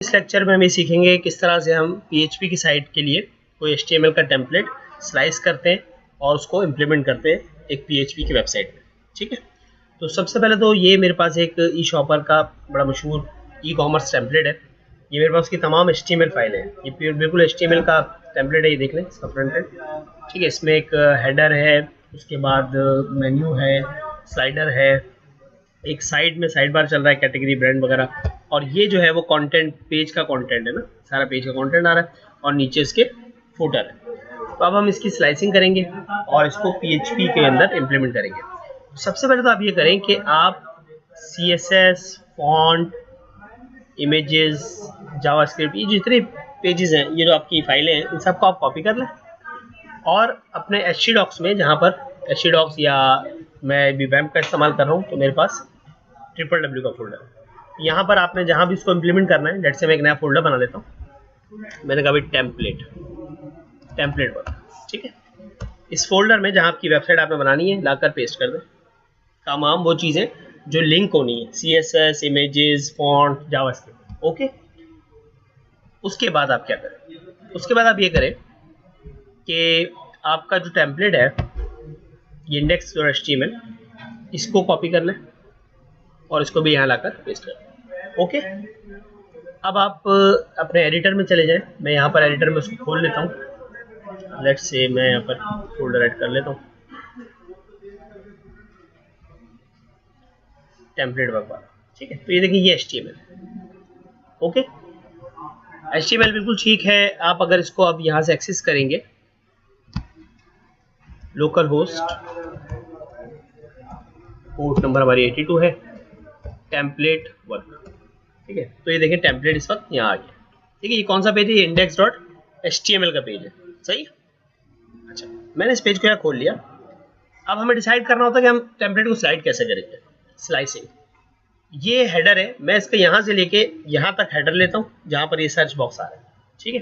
इस लेक्चर में हम ये सीखेंगे किस तरह से हम PHP की साइट के लिए कोई HTML का टेम्पलेट स्लाइस करते हैं और उसको इम्प्लीमेंट करते हैं एक PHP की वेबसाइट में। ठीक है, तो सबसे पहले तो ये मेरे पास एक ई शॉपर का बड़ा मशहूर ई-कॉमर्स टेम्पलेट है। ये मेरे पास उसकी तमाम HTML फाइलें हैं। ये बिल्कुल HTML का टेम्पलेट है, ये देख लें इसका फ्रंट एंड। ठीक है, इसमें एक हेडर है, उसके बाद मेन्यू है, स्लाइडर है, एक साइड में साइड बार चल रहा है, कैटेगरी, ब्रांड वगैरह, और ये जो है वो कंटेंट, पेज का कंटेंट है ना, सारा पेज का कंटेंट आ रहा है, और नीचे इसके फुटर है। तो अब हम इसकी स्लाइसिंग करेंगे और इसको PHP के अंदर इम्प्लीमेंट करेंगे। सबसे पहले तो आप ये करें कि आप CSS, फॉन्ट, इमेजेस, जावास्क्रिप्ट, ये जितने पेजेस हैं, ये जो आपकी फाइलें हैं, इन सबको आप कॉपी कर लें और अपने htdocs में, जहाँ पर htdocs या मैं भी वैम्प का इस्तेमाल कर रहा हूँ, तो मेरे पास www का फोल्डर है। यहाँ पर आपने जहाँ भी इसको इम्प्लीमेंट करना है, लेट्स से मैं एक नया फोल्डर बना लेता हूँ। मैंने कहा भाई टेम्पलेट पर। ठीक है, इस फोल्डर में जहाँ आपकी वेबसाइट आपने बनानी है लाकर पेस्ट कर दें तमाम वो चीज़ें जो लिंक होनी है, CSS, images, font, JavaScript. Okay, उसके बाद आप क्या करें? उसके बाद आप ये करें कि आपका जो टेम्पलेट है, ये index.html, इसको कॉपी कर लें और इसको भी यहाँ लाकर पेस्ट कर लें। ओके, अब आप अपने एडिटर में चले जाएं। मैं यहाँ पर एडिटर में उसको खोल लेता हूँ। लेट्स से मैं यहाँ पर फोल्डर ऐड कर लेता हूँ, टेम्पलेट वर्क वाला। ठीक है, तो ये देखिए, ये HTML। ओके, HTML बिल्कुल ठीक है। आप अगर इसको अब यहाँ से एक्सेस करेंगे, लोकल होस्ट, पोर्ट नंबर हमारी 82 है, टेम्पलेट वर्क। ठीक है, तो ये देखिए टेम्पलेट इस वक्त यहाँ आ गया। ठीक है, ये कौन सा पेज है? ये index.html का पेज है। सही। अच्छा, मैंने इस पेज को यहाँ खोल लिया। अब हमें डिसाइड करना होता है कि हम टेम्पलेट को स्लाइड कैसे करेंगे। स्लाइसिंग, ये हेडर है, मैं इसका यहाँ से लेके यहाँ तक हेडर लेता हूँ जहाँ पर ये सर्च बॉक्स आ रहा है। ठीक है,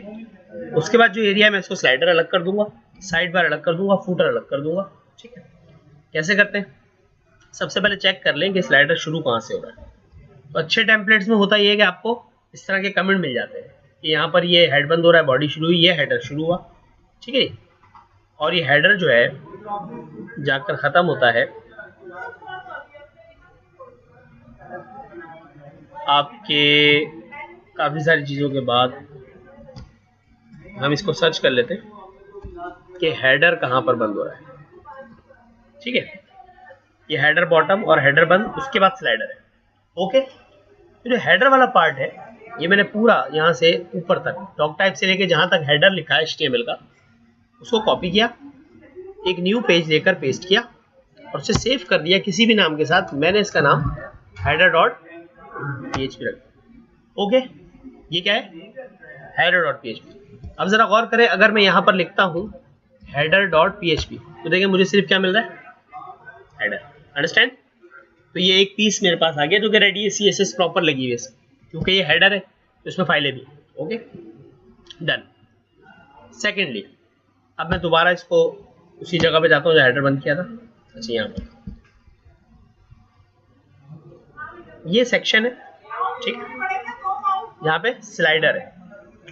उसके बाद जो एरिया है मैं इसको स्लाइडर अलग कर दूंगा, साइड बार अलग कर दूंगा, फूटर अलग कर दूंगा। ठीक है, कैसे करते हैं? सबसे पहले चेक कर लें कि स्लाइडर शुरू कहाँ से हो रहा है। तो अच्छे टेम्पलेट्स में होता ये है कि आपको इस तरह के कमेंट मिल जाते हैं कि यहाँ पर ये हेड बंद हो रहा है, बॉडी शुरू हुई, ये हेडर शुरू हुआ। ठीक है, और ये हेडर जो है जाकर ख़त्म होता है आपके काफ़ी सारी चीज़ों के बाद। हम इसको सर्च कर लेते हैं कि हेडर कहाँ पर बंद हो रहा है। ठीक है, ये हेडर बॉटम और हेडर बंद, उसके बाद स्लाइडर है। ओके, तो जो हेडर वाला पार्ट है, ये मैंने पूरा यहाँ से ऊपर तक डॉक टाइप से लेके जहाँ तक हेडर लिखा है HTML का, उसको कॉपी किया, एक न्यू पेज लेकर पेस्ट किया और उसे सेव कर दिया किसी भी नाम के साथ। मैंने इसका नाम header.php रख दिया। ओके, ये क्या है? header.php। अब जरा गौर करें, अगर मैं यहाँ पर लिखता हूँ header.php, तो देखिए मुझे सिर्फ क्या मिल रहा है? हेडर। अंडरस्टैंड? तो ये एक पीस मेरे पास आ गया जो कि रेडी है, CSS प्रॉपर लगी हुई है, क्योंकि ये हेडर है तो इसमें फाइलें भी। Okay, done. सेकेंडली, अब मैं दोबारा इसको उसी जगह पे जाता हूँ जो हेडर बंद किया था। अच्छा, यहाँ पर ये सेक्शन है। ठीक, यहाँ पे स्लाइडर है।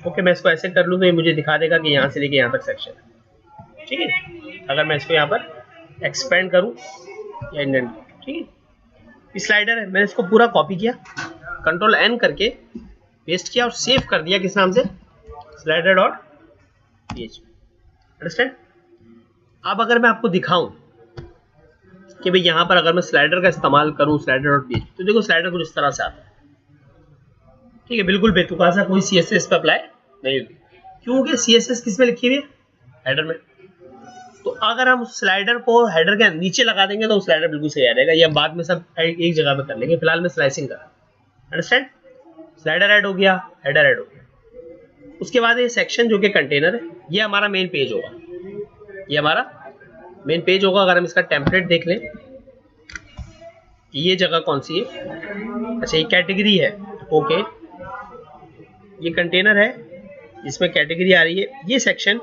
ओके, मैं इसको ऐसे कर लूँ तो ये मुझे दिखा देगा कि यहाँ से लेके यहाँ तक सेक्शन है। ठीक है, अगर मैं इसको यहाँ पर एक्सपेंड करूँ या इंडेंट, ठीक है, स्लाइडर है, मैंने इसको पूरा कॉपी किया, कंट्रोल N करके पेस्ट किया और सेव कर दिया किस नाम से? slider.php। अंडरस्टैंड? अब अगर मैं आपको दिखाऊं कि भाई यहाँ पर अगर मैं स्लाइडर का इस्तेमाल करूं, slider.php, तो देखो स्लाइडर कुछ इस तरह से आता है। ठीक है, बिल्कुल बेतुका सा, कोई CSS पे अप्लाई नहीं होगी, क्योंकि CSS किस में लिखी हुई है? हेडर में। तो अगर हम उस स्लाइडर को हेडर के नीचे लगा देंगे तो स्लाइडर बिल्कुल सही आ जाएगा। या बाद में सब एक जगह पे कर लेंगे, फिलहाल मैं स्लाइसिंग कर रहा हूं। अंडरस्टैंड? स्लाइडर ऐड हो गया, हेडर ऐड हो गया। उसके बाद ये सेक्शन जो कि कंटेनर है, ये हमारा मेन पेज होगा। ये हमारा मेन पेज होगा। अगर हम इसका टेम्पलेट देख लें कि ये जगह कौन सी है। अच्छा, ये कैटेगरी है। ओके, ये कंटेनर है जिसमें कैटेगरी आ रही है। ये सेक्शन,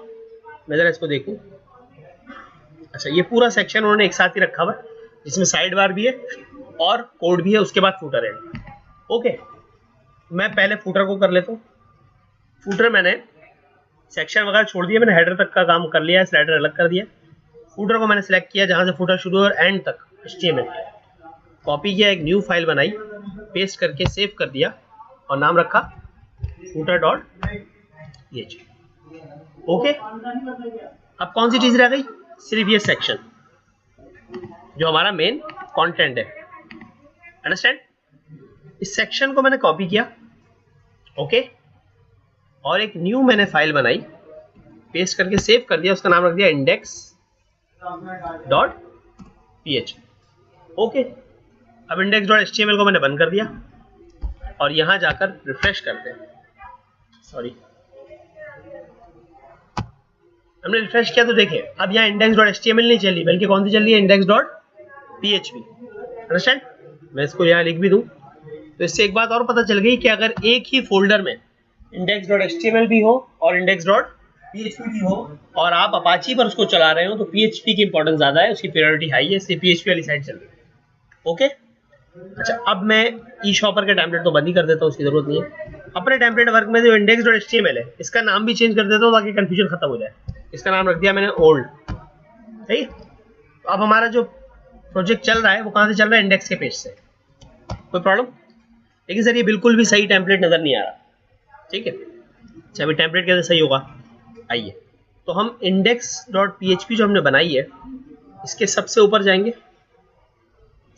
मैं जरा इसको देखूं। अच्छा, ये पूरा सेक्शन उन्होंने एक साथ ही रखा हुआ है, जिसमें साइड बार भी है और कोड भी है, उसके बाद फूटर है। ओके, मैं पहले फूटर को कर लेता हूँ। फूटर मैंने सेक्शन वगैरह छोड़ दिया, मैंने हेडर तक का काम कर लिया, स्लाइडर अलग कर दिया। फूटर को मैंने सेलेक्ट किया जहाँ से फूटर शुरू हो और एंड तक HTML कॉपी किया, एक न्यू फाइल बनाई, पेस्ट करके सेव कर दिया और नाम रखा footer.php। ओके, अब कौन सी चीज रह गई? सिर्फ ये सेक्शन जो हमारा मेन कंटेंट है। अंडरस्टैंड? इस सेक्शन को मैंने कॉपी किया, ओके, और एक न्यू मैंने फाइल बनाई, पेस्ट करके सेव कर दिया, उसका नाम रख दिया index.php। ओके, अब index.html को मैंने बंद कर दिया और यहां जाकर रिफ्रेश करते हैं। सॉरी, हमने रिफ्रेश किया तो देखिए अब यहाँ index.html नहीं चली, बल्कि कौन सी चल रही है? index.php। अंडरस्टैंड? मैं इसको यहाँ लिख भी दूं तो इससे एक बात और पता चल गई कि अगर एक ही फोल्डर में index.html भी हो और index.php भी हो और आप अपाची पर उसको चला रहे हो तो PHP की इंपॉर्टेंस ज्यादा है, उसकी प्रायोरिटी हाई है, इसलिए PHP वाली साइड चल रही है। ओके, अच्छा, अब मैं ई शॉपर के टेम्पलेट तो बंद ही कर देता हूँ, उसकी जरूरत नहीं है। अपने टेम्पलेट वर्क में जो index.html है इसका नाम भी चेंज कर देता हूँ ताकि कंफ्यूजन खत्म हो जाए। इसका नाम रख दिया मैंने ओल्ड। सही, तो अब हमारा जो प्रोजेक्ट चल रहा है वो कहाँ से चल रहा है? इंडेक्स के पेज से। कोई प्रॉब्लम? लेकिन सर ये बिल्कुल भी सही टेम्पलेट नजर नहीं आ रहा। ठीक है, अच्छा, अभी टेम्पलेट कैसे सही होगा? आइए, तो हम index.php जो हमने बनाई है इसके सबसे ऊपर जाएंगे,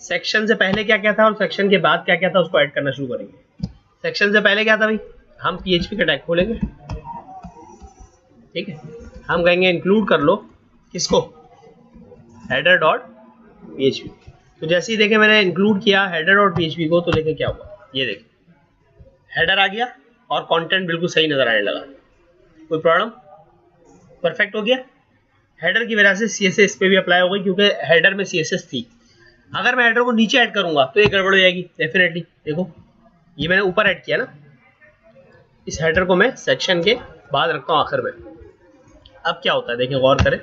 सेक्शन से पहले क्या क्या था और सेक्शन के बाद क्या क्या था उसको ऐड करना शुरू करेंगे। सेक्शन से पहले क्या था भाई? हम PHP का टैग खोलेंगे, ठीक है, हम कहेंगे इंक्लूड कर लो किसको? header.php। तो जैसे ही देखें मैंने इंक्लूड किया header.php को तो देखें क्या हुआ, ये देखें हेडर आ गया और कंटेंट बिल्कुल सही नजर आने लगा। कोई प्रॉब्लम? परफेक्ट हो गया। हेडर की वजह से CSS पे भी अप्लाई हो गई क्योंकि हेडर में CSS थी। अगर मैं हेडर को नीचे ऐड करूंगा तो ये गड़बड़ हो जाएगी डेफिनेटली। देखो ये मैंने ऊपर ऐड किया ना, इस हेडर को मैं सेक्शन के बाद रखता हूँ आखिर में। अब क्या होता है देखें, गौर करें,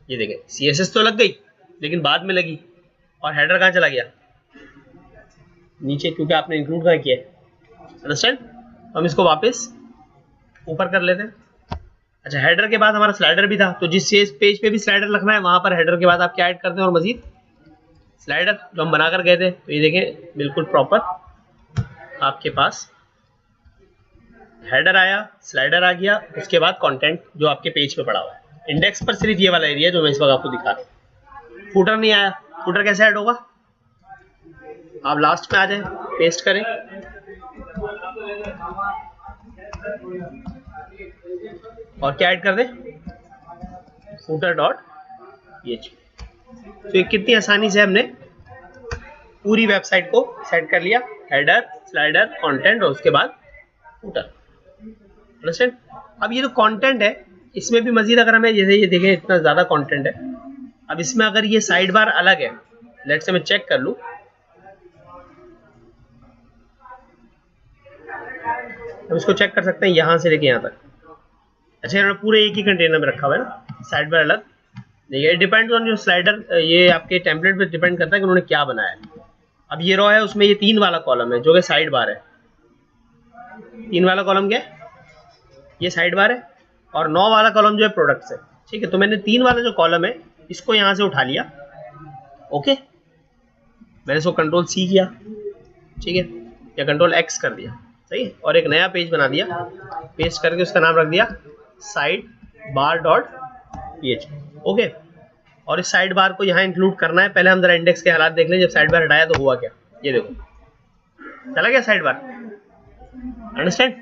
ये देखें CSS तो लग गई लेकिन बाद में लगी और हेडर कहाँ चला गया? नीचे, क्योंकि आपने इंक्लूड कहाँ किया है। अंडरस्टैंड? हम इसको वापस ऊपर कर लेते हैं। अच्छा, हेडर के बाद हमारा स्लाइडर भी था, तो जिस पेज पे भी स्लाइडर रखना है वहां पर हेडर के बाद आप क्या ऐड करते हैं? और मजीद स्लाइडर जो हम बनाकर गए थे, तो ये देखें बिल्कुल प्रॉपर आपके पास हेडर आया, स्लाइडर आ गया, उसके बाद कंटेंट जो आपके पेज पे पड़ा हुआ है। इंडेक्स पर सिर्फ ये वाला एरिया जो मैं इस वक्त आपको दिखा रहा हूँ। फुटर नहीं आया, फुटर कैसे ऐड होगा? आप लास्ट में आ जाए, पेस्ट करें, और क्या ऐड कर दें? footer.php। तो ये कितनी आसानी से हमने पूरी वेबसाइट को सेट कर लिया, हेडर, स्लाइडर, कंटेंट और उसके बाद फुटर। अंडरस्टैंड? अब ये जो कंटेंट है इसमें भी मजीद अगर हमें जैसे ये देखें इतना ज्यादा कंटेंट है, अब इसमें अगर ये साइड बार अलग है, लेट्स से मैं चेक कर लूं, हम इसको चेक कर सकते हैं यहां से लेके यहां तक। अच्छा, इन्होंने पूरे एक ही कंटेनर में रखा हुआ है ना, साइड बार अलग। देखिए डिपेंड ऑन जो स्लाइडर, ये आपके टेम्पलेट पे डिपेंड करता है कि उन्होंने क्या बनाया है। अब ये रो है, उसमें ये 3 वाला कॉलम है जो कि साइड बार है। 3 वाला कॉलम क्या है? ये साइड बार है, और 9 वाला कॉलम जो है प्रोडक्ट्स है। ठीक है, तो मैंने 3 वाला जो कॉलम है इसको यहाँ से उठा लिया। ओके, मैंने इसको कंट्रोल C किया, ठीक है, या कंट्रोल X कर दिया, सही है, और एक नया पेज बना दिया, पेस्ट करके उसका नाम रख दिया sidebar.php। ओके, और इस साइड बार को यहाँ इंक्लूड करना है। पहले हम जरा इंडेक्स के हालात देख लें, जब साइड बार हटाया तो हुआ क्या, ये देखो चला गया साइड बार। अंडरस्टैंड?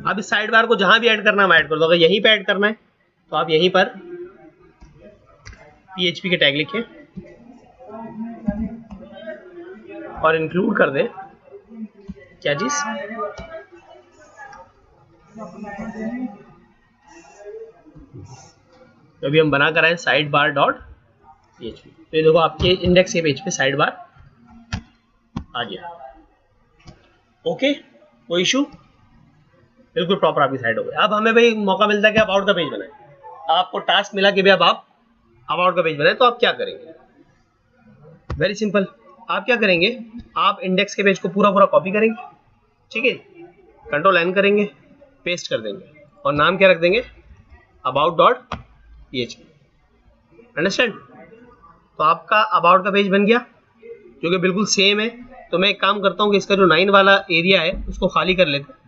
अब इस साइड बार को जहां भी ऐड करना है मैं ऐड कर दूं। अगर यहीं पे ऐड करना है तो आप यहीं पर PHP के टैग लिखें और इंक्लूड कर दें क्या चीज, तो अभी हम बना कर आए साइड बार डॉट PHP। तो ये देखो आपके इंडेक्स के पेज पे साइड बार आ गया। ओके, कोई इशू? बिल्कुल प्रॉपर आपकी साइड हो गई। अब हमें भाई मौका मिलता है कि अबाउट का पेज बनाएं। आपको टास्क मिला कि भाई अब आप अबाउट का पेज बनाएं, तो आप क्या करेंगे? वेरी सिंपल, आप क्या करेंगे, आप इंडेक्स के पेज को पूरा पूरा कॉपी करेंगे, ठीक है, कंट्रोल एन करेंगे, पेस्ट कर देंगे और नाम क्या रख देंगे, about.php। अंडरस्टैंड? तो आपका अबाउट का पेज बन गया जो कि बिल्कुल सेम है। तो मैं एक काम करता हूँ कि इसका जो 9 वाला एरिया है उसको खाली कर लेते हैं।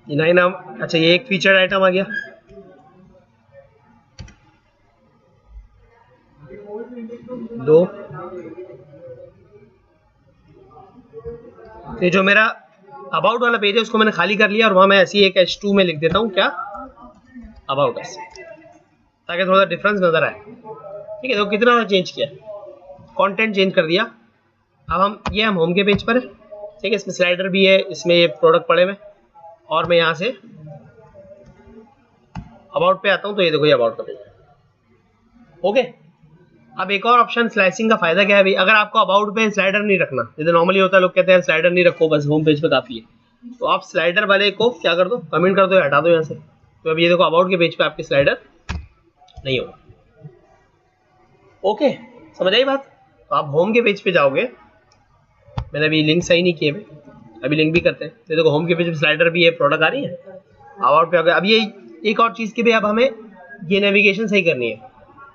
ये 9 नाम, अच्छा ये एक फीचर्ड आइटम आ गया। दो, ये जो मेरा अबाउट वाला पेज है उसको मैंने खाली कर लिया और वहां मैं ऐसी एक H2 में लिख देता हूँ क्या, अबाउट अस, ताकि थोड़ा डिफरेंस नजर आए। ठीक है, तो कितना चेंज किया, कंटेंट चेंज कर दिया। अब हम होम के पेज पर है। ठीक है, इसमें स्लाइडर भी है, इसमें ये प्रोडक्ट पड़े हुए, और मैं यहाँ से अबाउट पे आता हूँ तो ये देखो ये अबाउट का पेज। ओके, अब एक और ऑप्शन स्लाइसिंग का फायदा क्या है भाई, अगर आपको अबाउट पे स्लाइडर नहीं रखना, जैसे नॉर्मली होता है लोग कहते हैं स्लाइडर नहीं रखो बस होम पेज पे काफी है, तो आप स्लाइडर वाले को क्या कर दो, कमेंट कर दो या हटा दो यहाँ से। तो अब ये देखो अबाउट के पेज पे आपके स्लाइडर नहीं होगा। ओके, समझ आई बात? तो आप होम के पेज पे जाओगे, मैंने अभी लिंक सही नहीं किए, अभी लिंक भी करते हैं। तो देखो होम के पेज पे स्लाइडर भी है, प्रोडक्ट आ रही है, अबाउट पे आ गया। अब ये एक और चीज़ की भी अब हमें ये नेविगेशन सही करनी है।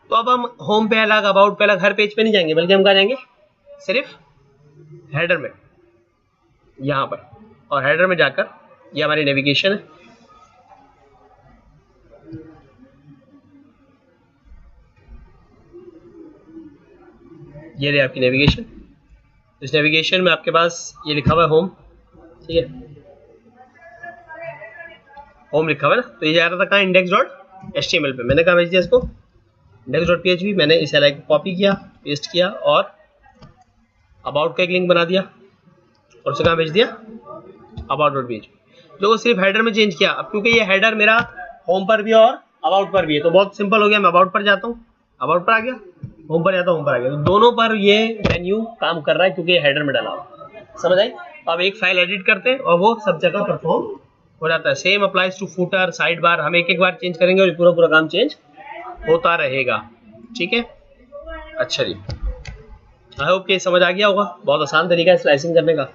तो अब हम होम पे अलग, अबाउट पे अलग, हर पेज पे नहीं जाएंगे, बल्कि हम कहाँ जाएंगे, सिर्फ हेडर में, यहाँ पर, और हेडर में जाकर ये हमारी नेविगेशन है। ये रही आपकी नेविगेशन। इस नेविगेशन में आपके पास ये लिखा हुआ है होम। ठीक है, होम लिखा हुआ है ना, तो ये जा रहा था कहाँ, index.html पे। मैंने कहा भेज दिया इसको index.php, मैंने इस एलाइ को कॉपी किया, पेस्ट किया और अबाउट का एक लिंक बना दिया और उसे कहाँ भेज दिया, about.php। जो सिर्फ हेडर में चेंज किया। अब क्योंकि ये हेडर मेरा होम पर भी और अबाउट पर भी है तो बहुत सिंपल हो गया, मैं अबाउट पर जाता हूँ, अबाउट पर आ गया, होम पर जाता हूँ, होम पर आ गया। तो दोनों पर ये मेन्यू काम कर रहा है क्योंकि ये हेडर में डाला हुआ। समझ आई? अब एक फाइल एडिट करते हैं और वो सब जगह परफॉर्म हो जाता है। Same applies to footer, side bar, हम एक एक बार चेंज करेंगे और पूरा पूरा काम चेंज होता रहेगा। ठीक है, अच्छा जी, आई होप कि समझ आ गया होगा। बहुत आसान तरीका है स्लाइसिंग करने का।